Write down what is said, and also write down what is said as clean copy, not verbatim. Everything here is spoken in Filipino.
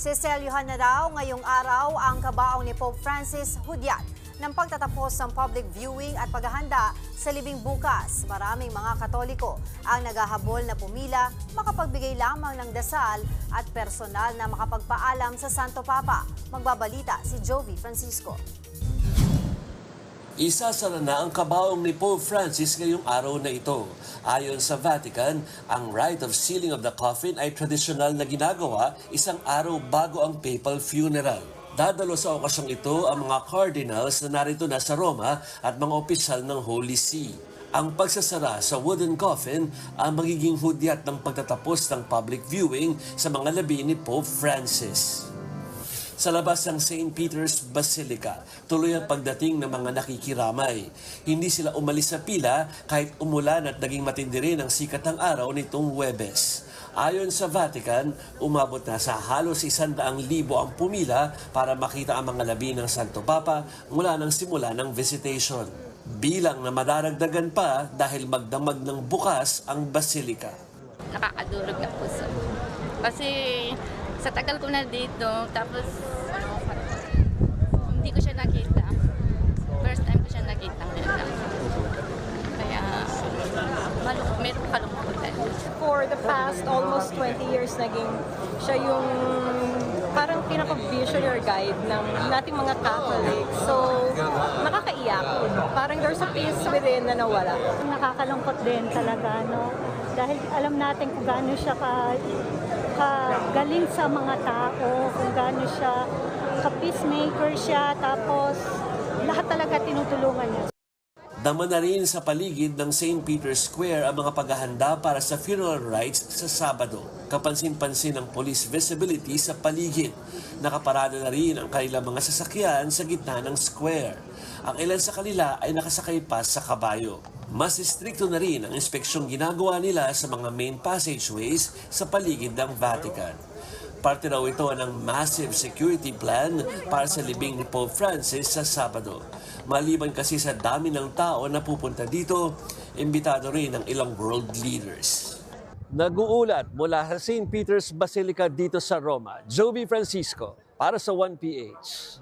Seselyuhan na daw ngayong araw ang kabaong ni Pope Francis hudyat ng pagtatapos ng public viewing at paghahanda sa libing bukas. Maraming mga Katoliko ang naghahabol na pumila, makapagbigay lamang ng dasal at personal na makapagpaalam sa Santo Papa. Magbabalita si Jovi Francisco. Isasara na ang kabaong ni Pope Francis ngayong araw na ito. Ayon sa Vatican, ang rite of sealing of the coffin ay tradisyonal na ginagawa isang araw bago ang papal funeral. Dadalo sa okasyong ito ang mga cardinals na narito na sa Roma at mga opisyal ng Holy See. Ang pagsasara sa wooden coffin ang magiging hudyat ng pagtatapos ng public viewing sa mga labi ni Pope Francis. Sa labas ng St. Peter's Basilica, tuloy ang pagdating ng mga nakikiramay. Hindi sila umalis sa pila kahit umulan at naging matindi rin ang sikat ng araw nitong Huwebes. Ayon sa Vatican, umabot na sa halos 100,000 ang pumila para makita ang mga labi ng Santo Papa mula ng simula ng visitation. Bilang na madaragdagan pa dahil magdamag ng bukas ang Basilica. Nakakadurog na puso. Kasi sa tagal ko na dito, tapos hindi ko siya nakita. First time ko siya nakita ngayon. Kaya meron kalungkutan. For the past almost 20 years, naging siya yung parang pinaka-visionary guide ng nating mga Catholics. So, nakakaiyak. Parang there's a peace within na nawala. Nakakalungkot din talaga, no? Dahil alam natin kung gaano siya kagaling sa mga tao, kung gaano siya ka-peacemaker siya, tapos lahat talaga tinutulungan niya. Dama na rin sa paligid ng St. Peter's Square ang mga paghahanda para sa funeral rites sa Sabado. Kapansin-pansin ang police visibility sa paligid. Nakaparada na rin ang kanilang mga sasakyan sa gitna ng square. Ang ilan sa kanila ay nakasakay pa sa kabayo. Mas istrikto na rin ang inspeksyong ginagawa nila sa mga main passageways sa paligid ng Vatican. Parte raw ito ng massive security plan para sa libing ni Pope Francis sa Sabado. Maliban kasi sa dami ng tao na pupunta dito, imbitado rin ang ilang world leaders. Nag-uulat mula sa St. Peter's Basilica dito sa Roma, Jovi Francisco para sa 1PH.